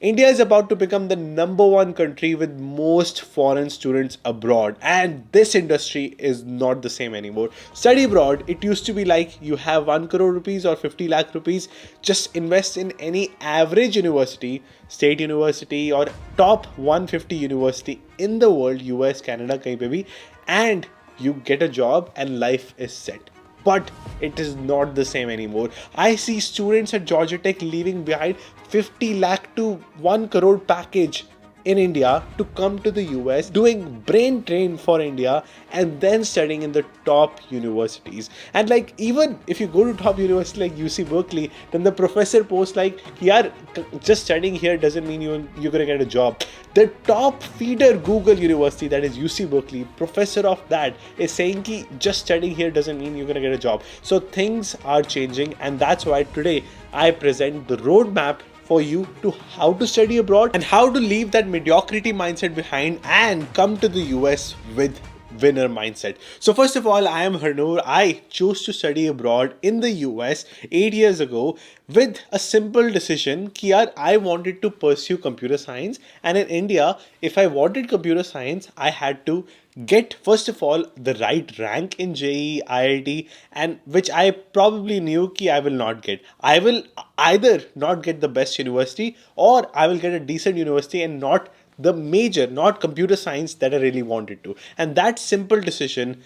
India is about to become the number one country with most foreign students abroad, and this industry is not the same anymore. Study abroad, it used to be like you have 1 crore rupees or 50 lakh rupees, just invest in any average university, state university, or top 150 university in the world, US, Canada, kahin pe bhi, and you get a job and life is set. But it is not the same anymore. I see students at Georgia Tech leaving behind 50 lakh to 1 crore package in India to come to the US, doing brain train for India, and then studying in the top universities. And like, even if you go to top university like UC Berkeley, then the professor posts like, "Yaar, just studying here doesn't mean you're gonna get a job." The top feeder Google university, that is UC Berkeley, professor of that is saying ki just studying here doesn't mean you're gonna get a job. So things are changing, and that's why today I present the roadmap for you to how to study abroad and how to leave that mediocrity mindset behind and come to the US with winner mindset. So first of all, I am Harnoor. I chose to study abroad in the US 8 years ago with a simple decision कि यार I wanted to pursue computer science, and in India if I wanted computer science I had to get first of all the right rank in JEE, IIT, and which I probably knew ki I will not get. I will either not get the best university or I will get a decent university and not the major, not computer science that I really wanted to. And that simple decision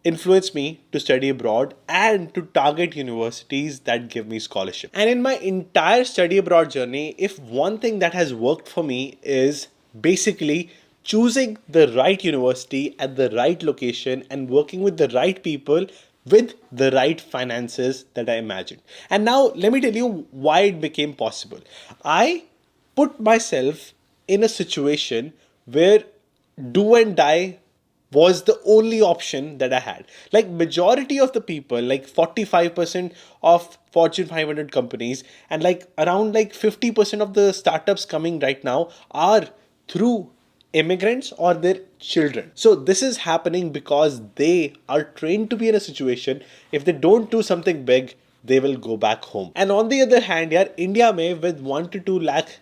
influenced me to study abroad and to target universities that give me scholarship. And in my entire study abroad journey, if one thing that has worked for me is basically choosing the right university at the right location and working with the right people with the right finances that I imagined. And now let me tell you why it became possible. I put myself in a situation where do and die was the only option that I had. Like majority of the people, like 45% of Fortune 500 companies and like around like 50% of the startups coming right now are through immigrants or their children. So this is happening because they are trained to be in a situation if they don't do something big, they will go back home. And on the other hand, yeah, India में with 1 to 2 lakh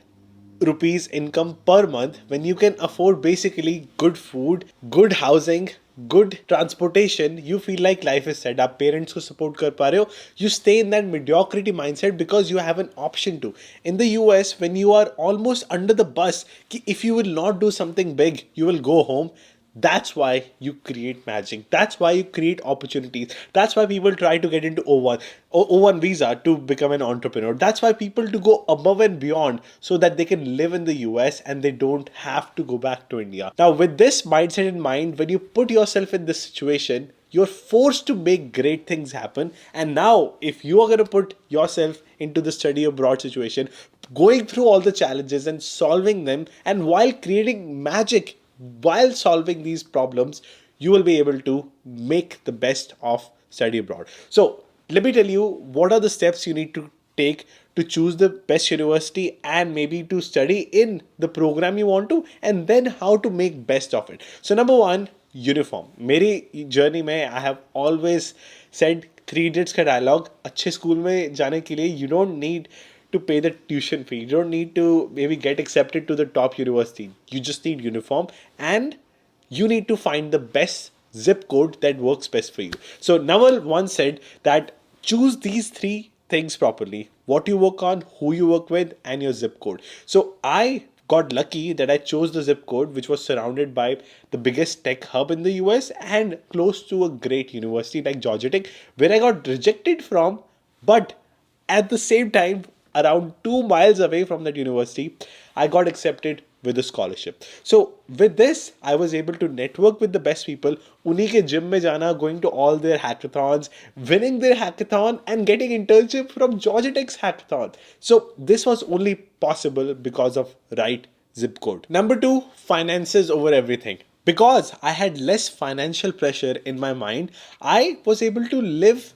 rupees income per month, when you can afford basically good food, good housing, good transportation, you feel like life is set up. Parents को support कर पा रहे हो, you stay in that mediocrity mindset because you have an option to. In the US, when you are almost under the bus, कि if you will not do something big, you will go home. That's why you create magic. That's why you create opportunities. That's why people try to get into O1 visa to become an entrepreneur. That's why people to go above and beyond so that they can live in the US and they don't have to go back to India. Now, with this mindset in mind, when you put yourself in this situation, you're forced to make great things happen. And now, if you are going to put yourself into the study abroad situation, going through all the challenges and solving them, and while creating magic while solving these problems, you will be able to make the best of study abroad. So, let me tell you what are the steps you need to take to choose the best university and maybe to study in the program you want to, and then how to make best of it. So, number one, uniform. मेरी journey में I have always said three idiots का dialogue, अच्छे school में जाने के लिए you don't need to pay the tuition fee. You don't need to maybe get accepted to the top university. You just need uniform and you need to find the best zip code that works best for you. So Naval once said that choose these three things properly: what you work on, who you work with, and your zip code. So I got lucky that I chose the zip code which was surrounded by the biggest tech hub in the US and close to a great university like Georgia Tech, where I got rejected from, but at the same time, around 2 miles away from that university, I got accepted with a scholarship. So with this, I was able to network with the best people. उन्हीं के gym में जाना, going to all their hackathons, winning their hackathon, and getting internship from Georgia Tech's hackathon. So this was only possible because of right zip code. Number two, finances over everything. Because I had less financial pressure in my mind, I was able to live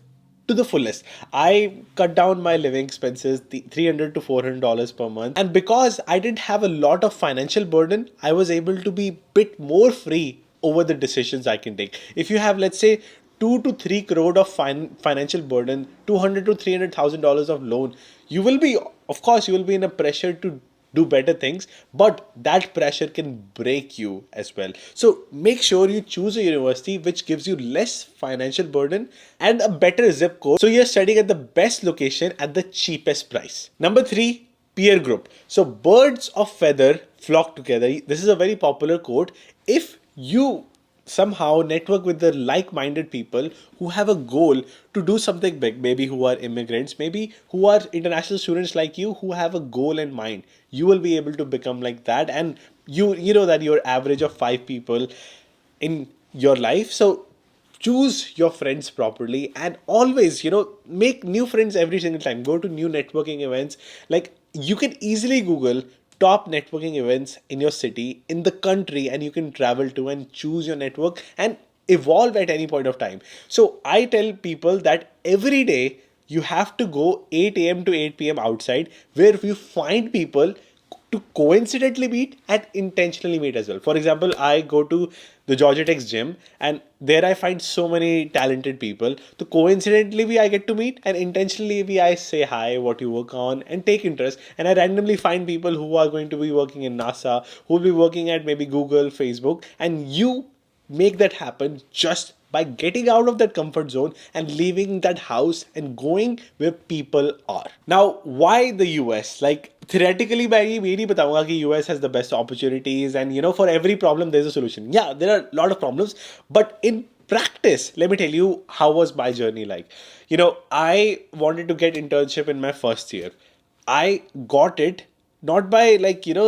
to the fullest. I cut down my living expenses, the $300 to $400 per month. And because I didn't have a lot of financial burden, I was able to be a bit more free over the decisions I can take. If you have, let's say, 2 to 3 crore of financial burden, $200 to $300,000 of loan, you will be, of course, you will be in a pressure to do better things, but that pressure can break you as well. So make sure you choose a university which gives you less financial burden and a better zip code, so you're studying at the best location at the cheapest price. Number 3, peer group. So birds of feather flock together. This is a very popular quote. If you somehow network with the like-minded people who have a goal to do something big, maybe who are immigrants, maybe who are international students like you, who have a goal in mind, you will be able to become like that. And you know that you're average of 5 people in your life. So choose your friends properly, and always, make new friends every single time. Go to new networking events. Like, you can easily Google top networking events in your city, in the country, and you can travel to and choose your network and evolve at any point of time. So I tell people that every day you have to go 8 a.m. to 8 p.m. outside, where you find people to coincidentally meet and intentionally meet as well. For example, I go to the Georgia Tech's gym, and there I find so many talented people. So coincidentally I get to meet, and intentionally I say hi, what you work on, and take interest. And I randomly find people who are going to be working in NASA, who will be working at maybe Google, Facebook, and you make that happen just by getting out of that comfort zone and leaving that house and going where people are. Now, why the US? Like, theoretically, मैं ये नहीं बताऊंगा कि US has the best opportunities and for every problem there's a solution. Yeah, there are a lot of problems, but in practice, let me tell you how was my journey like. I wanted to get internship in my first year. I got it not by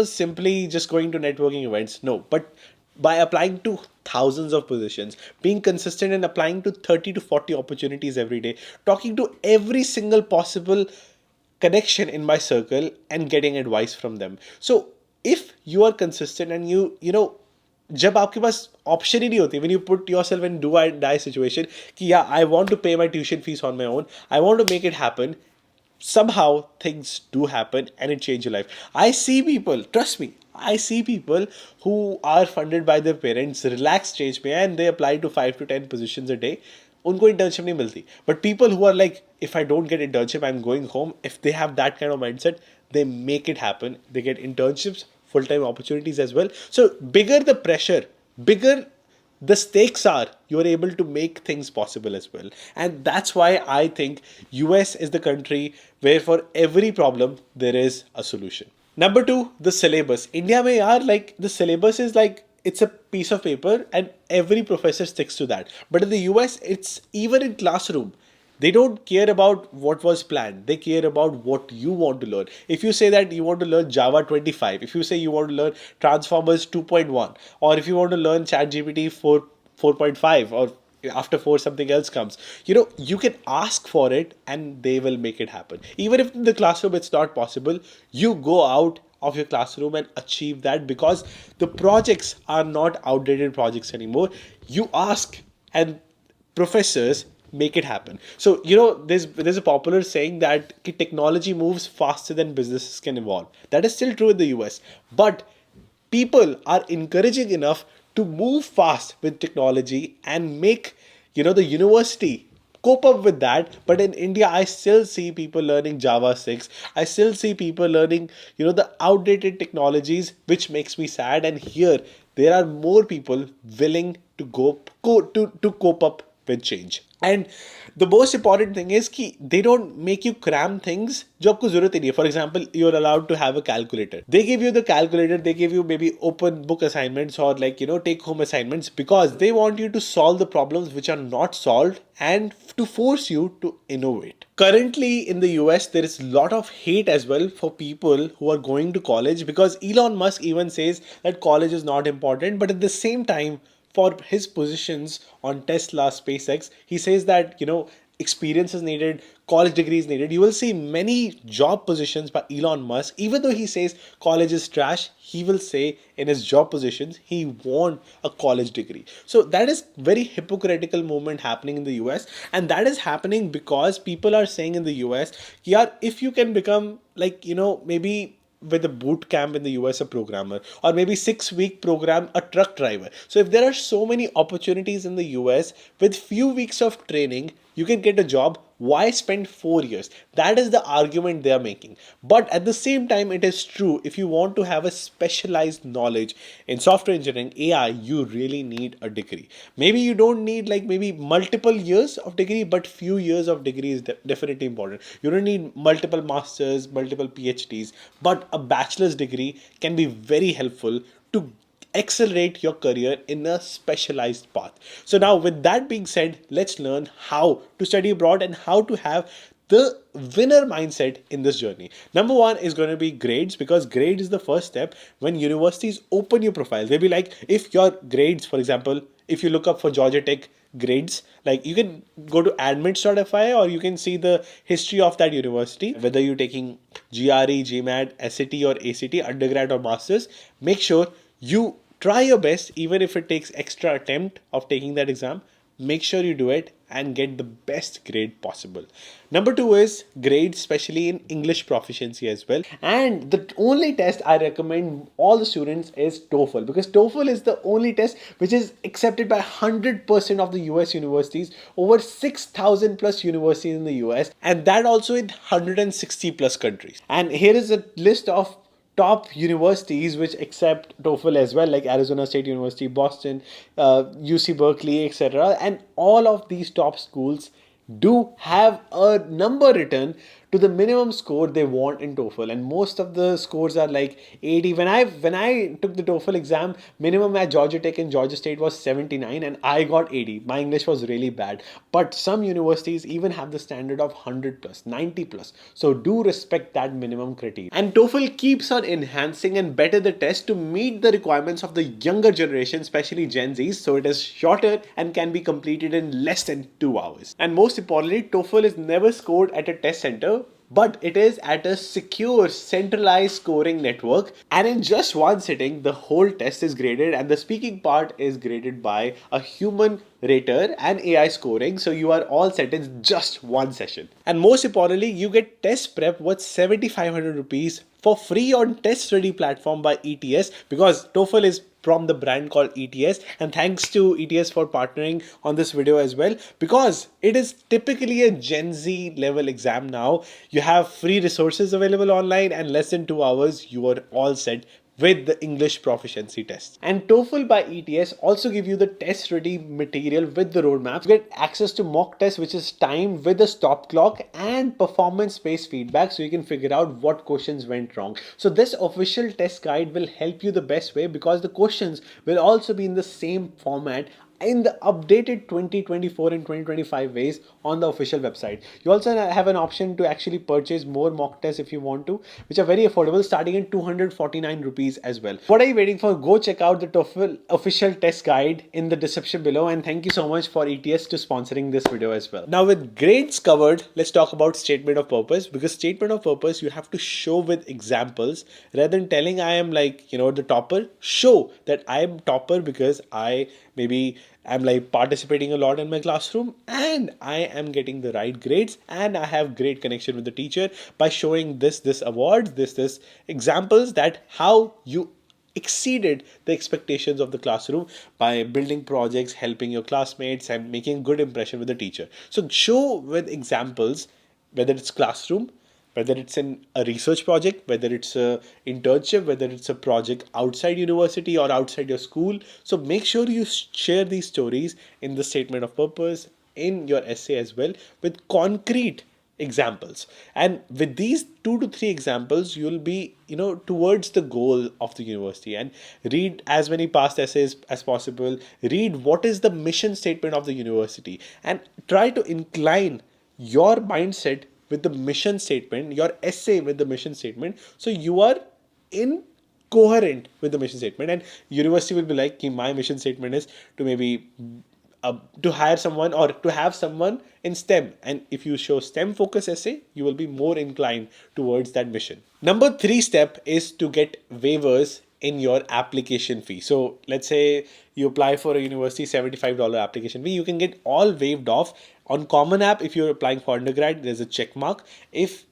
simply just going to networking events, no, but by applying to thousands of positions, being consistent and applying to 30 to 40 opportunities every day, talking to every single possible connection in my circle and getting advice from them. So if you are consistent and you जब आपके पास option ही नहीं होती, when you put yourself in do or die situation कि yeah, I want to pay my tuition fees on my own, I want to make it happen, somehow things do happen and it changes your life. I see people, trust me, I see people who are funded by their parents, relax stage में, and they apply to 5 to 10 positions a day. उनको internship नहीं मिलती. But people who are like, if I don't get internship, I'm going home, if they have that kind of mindset, they make it happen. They get internships, full-time opportunities as well. So bigger the pressure, bigger the stakes are, you're able to make things possible as well. And that's why I think US is the country where for every problem there is a solution. Number 2, the syllabus. India mein yaar, like, the syllabus is like, it's a piece of paper and every professor sticks to that. But in the US, it's even in classroom, they don't care about what was planned. They care about what you want to learn. If you say that you want to learn Java 25, if you say you want to learn Transformers 2.1, or if you want to learn ChatGPT 4.5, or after 4 something else comes, you can ask for it and they will make it happen. Even if in the classroom it's not possible, you go out of your classroom and achieve that, because the projects are not outdated projects anymore. You ask and professors make it happen. So there's a popular saying that technology moves faster than businesses can evolve. That is still true in the US, but people are encouraging enough to move fast with technology and make the university cope up with that. But in India, I still see people learning Java 6. I still see people learning the outdated technologies, which makes me sad. And here there are more people willing to to cope up with change. And the most important thing is कि they don't make you cram things जो आपको जरूरत ही नहीं है. For example, you're allowed to have a calculator. They give you the calculator, they give you maybe open book assignments or take home assignments, because they want you to solve the problems which are not solved and to force you to innovate. Currently in the US, there is a lot of hate as well for people who are going to college, because Elon Musk even says that college is not important, but at the same time, for his positions on Tesla, SpaceX, he says that, experience is needed, college degree is needed. You will see many job positions by Elon Musk. Even though he says college is trash, he will say in his job positions, he want a college degree. So that is very hypocritical movement happening in the US. And that is happening because people are saying in the US, yeah, if you can become maybe with a boot camp in the US, a programmer, or maybe 6-week program, a truck driver. So if there are so many opportunities in the US with few weeks of training, you can get a job. Why spend 4 years? That is the argument they are making. But at the same time, it is true, if you want to have a specialized knowledge in software engineering, AI, you really need a degree. Maybe you don't need like maybe multiple years of degree, but few years of degree is definitely important. You don't need multiple masters, multiple PhDs, but a bachelor's degree can be very helpful to accelerate your career in a specialized path. So now with that being said, let's learn how to study abroad and how to have the winner mindset in this journey. Number one is going to be grades, because grade is the first step. When universities open your profile, they'll be like, if your grades, for example, if you look up for Georgia Tech grades, like you can go to admits.fi, or you can see the history of that university, whether you're taking GRE, GMAT, SAT or ACT, undergrad or masters. Make sure you try your best, even if it takes extra attempt of taking that exam. Make sure you do it and get the best grade possible. Number two is grades, especially in English proficiency as well. And the only test I recommend all the students is TOEFL, because TOEFL is the only test which is accepted by 100% of the US universities, over 6,000 plus universities in the US, and that also in 160 plus countries. And here is a list of top universities which accept TOEFL as well, like Arizona State University, Boston, UC Berkeley, etc. And all of these top schools do have a number written to the minimum score they want in TOEFL, and most of the scores are like 80. When I took the TOEFL exam, minimum at Georgia Tech and Georgia State was 79, and I got 80. My English was really bad, but some universities even have the standard of 100 plus, 90 plus. So do respect that minimum criteria. And TOEFL keeps on enhancing and better the test to meet the requirements of the younger generation, especially Gen Zs. So it is shorter and can be completed in less than 2 hours. And most importantly, TOEFL is never scored at a test center, but it is at a secure centralized scoring network, and in just one sitting the whole test is graded, and the speaking part is graded by a human rater and AI scoring, so you are all set in just one session. And most importantly, you get test prep worth 7,500 rupees for free on test study platform by ETS, because TOEFL is from the brand called ETS, and thanks to ETS for partnering on this video as well, because it is typically a Gen Z level exam now. You have free resources available online, and less than 2 hours you are all set with the English proficiency test. And TOEFL by ETS also give you the test ready material with the roadmap. You get access to mock tests which is timed with a stop clock, and performance based feedback, so you can figure out what questions went wrong. So this official test guide will help you the best way, because the questions will also be in the same format in the updated 2024 and 2025 ways on the official website. You also have an option to actually purchase more mock tests if you want to, which are very affordable, starting in 249 rupees as well. What are you waiting for? Go check out the TOEFL official test guide in the description below, and thank you so much for ETS to sponsoring this video as well. Now with grades covered, let's talk about statement of purpose, because statement of purpose you have to show with examples rather than telling I am like, the topper. Show that I am topper because I maybe I'm like participating a lot in my classroom, and I am getting the right grades, and I have great connection with the teacher by showing this awards, this examples, that how you exceeded the expectations of the classroom by building projects, helping your classmates, and making a good impression with the teacher. So show with examples, whether it's classroom, whether it's in a research project, whether it's a internship, whether it's a project outside university or outside your school. So make sure you share these stories in the statement of purpose, in your essay as well, with concrete examples. And with these 2 to 3 examples, you'll be towards the goal of the university. And read as many past essays as possible. Read what is the mission statement of the university, and try to incline your mindset with the mission statement, your essay with the mission statement, so you are in coherent with the mission statement. And university will be like, my mission statement is to maybe to hire someone or to have someone in STEM, and if you show STEM focus essay, you will be more inclined towards that mission. Number 3 step is to get waivers in your application fee. So let's say you apply for a university $75 application fee, you can get all waived off. On Common App, if you're applying for undergrad, there's a check mark. If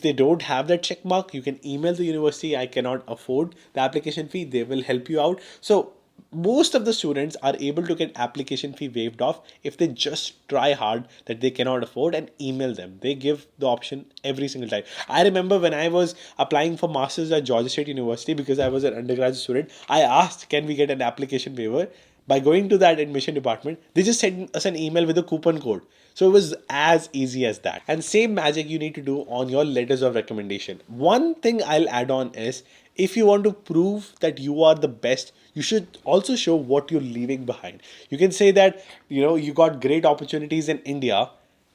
they don't have that check mark, you can email the university, I cannot afford the application fee, they will help you out. So most of the students are able to get application fee waived off if they just try hard that they cannot afford and email them. They give the option every single time. I remember when I was applying for masters at Georgia State University, because I was an undergraduate student, I asked, can we get an application waiver? By going to that admission department, they just sent us an email with a coupon code. So it was as easy as that. And same magic you need to do on your letters of recommendation. One thing I'll add on is, if you want to prove that you are the best, you should also show what you're leaving behind. You can say that, you got great opportunities in India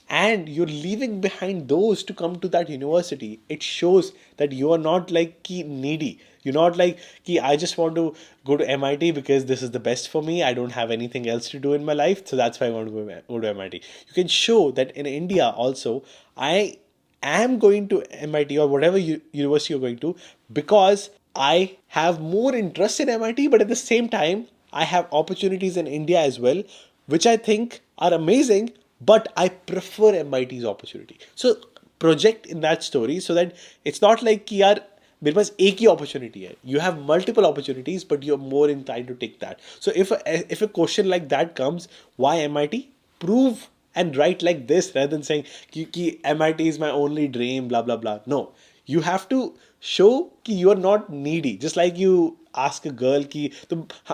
and you're leaving behind those to come to that university. It shows that you are not like needy. You're not like, I just want to go to MIT because this is the best for me. I don't have anything else to do in my life, so that's why I want to go to MIT. You can show that in India also, I am going to MIT or whatever university you're going to because I have more interest in MIT, but at the same time, I have opportunities in India as well, which I think are amazing, but I prefer MIT's opportunity. So project in that story so that it's not like कि यार मेरे पास एक ही opportunity है. You have multiple opportunities, but you're more inclined to take that. So if a question like that comes, why MIT? Prove and write like this rather than saying कि MIT is my only dream, blah blah blah. No, you have to show कि you are not needy. Just like you ask a girl कि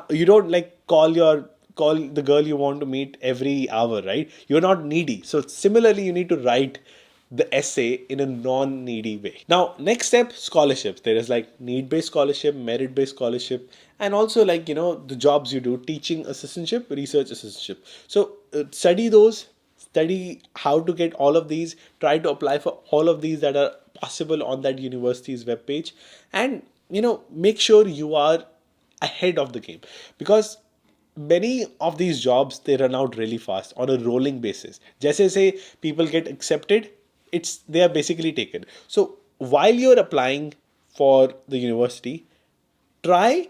you don't like call the girl you want to meet every hour, right? You're not needy. So similarly, you need to write the essay in a non-needy way. Now, next step, scholarships. There is like need-based scholarship, merit-based scholarship, and also like, the jobs you do, teaching assistantship, research assistantship. So study those, study how to get all of these, try to apply for all of these that are possible on that university's webpage, and, make sure you are ahead of the game, because many of these jobs, they run out really fast on a rolling basis. Just say people get accepted, they are basically taken. So while you're applying for the university, try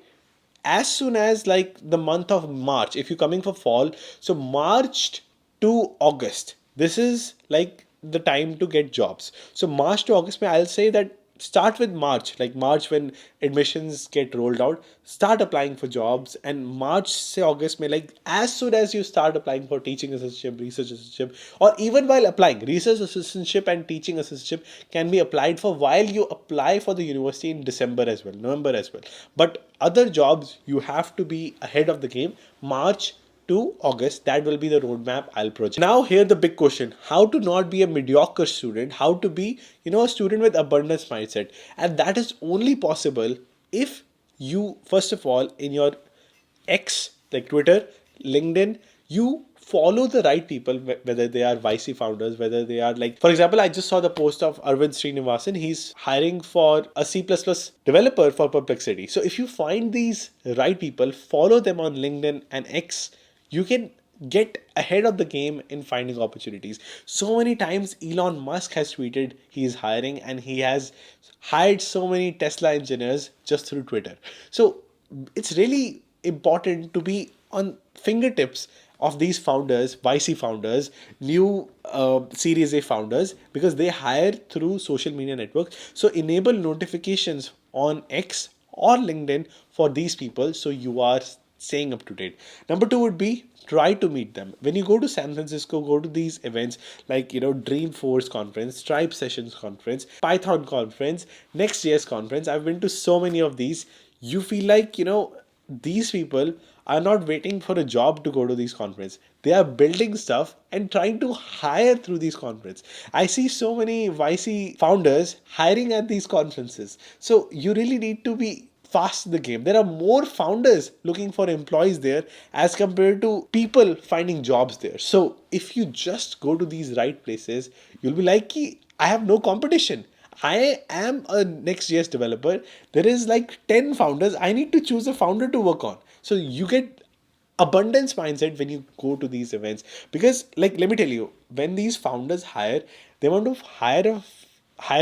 as soon as like the month of March, if you're coming for fall, so March to August, this is like the time to get jobs. So March to August, I'll say that start with March, like March when admissions get rolled out, start applying for jobs. And March say August may, like as soon as you start applying for teaching assistantship, research assistantship, or even while applying research assistantship and teaching assistantship can be applied for while you apply for the university in December as well, November as well. But other jobs, you have to be ahead of the game. March to August, that will be the roadmap I'll project. Now, here the big question: how to not be a mediocre student, how to be, a student with abundance mindset. And that is only possible if you, first of all, in your X, like Twitter, LinkedIn, you follow the right people, whether they are YC founders, whether they are like, for example, I just saw the post of Arvind Srinivasan. He's hiring for a C++ developer for Perplexity. So if you find these right people, follow them on LinkedIn and X, you can get ahead of the game in finding opportunities. So many times Elon Musk has tweeted he is hiring, and he has hired so many Tesla engineers just through Twitter. So it's really important to be on fingertips of these founders, YC founders, new Series A founders, because they hire through social media networks. So enable notifications on X or LinkedIn for these people so you are staying up to date. Number two would be try to meet them. When you go to San Francisco, go to these events like, Dreamforce conference, Stripe Sessions conference, Python conference, Next.js conference. I've been to so many of these. You feel like, these people are not waiting for a job to go to these conferences. They are building stuff and trying to hire through these conferences. I see so many YC founders hiring at these conferences. So you really need to be fast in the game. There are more founders looking for employees there as compared to people finding jobs there. So if you just go to these right places, you'll be like, I have no competition. I am a Next.js developer. There is like 10 founders. I need to choose a founder to work on. So you get abundance mindset when you go to these events. Because like, let me tell you, when these founders hire, they want to hire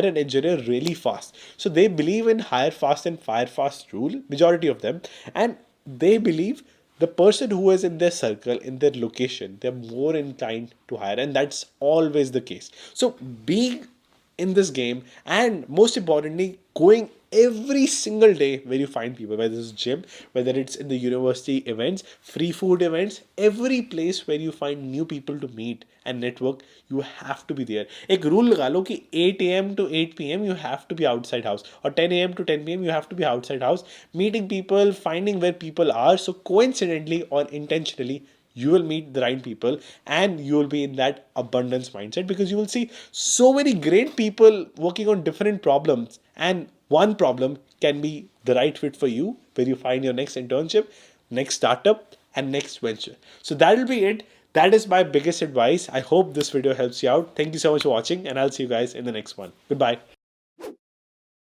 an engineer really fast. So they believe in hire fast and fire fast rule, majority of them. And they believe the person who is in their circle, in their location, they're more inclined to hire. And that's always the case. So being in this game, and most importantly, going every single day where you find people, whether it's gym, whether it's in the university events, free food events, every place where you find new people to meet and network, you have to be there. एक rule लगा लो कि 8 a.m. to 8 p.m. you have to be outside house, or 10 a.m. to 10 p.m. you have to be outside house, meeting people, finding where people are. So coincidentally or intentionally, you will meet the right people and you will be in that abundance mindset, because you will see so many great people working on different problems, and one problem can be the right fit for you, where you find your next internship, next startup, and next venture. So that will be it. That is my biggest advice. I hope this video helps you out. Thank you so much for watching, and I'll see you guys in the next one. Goodbye.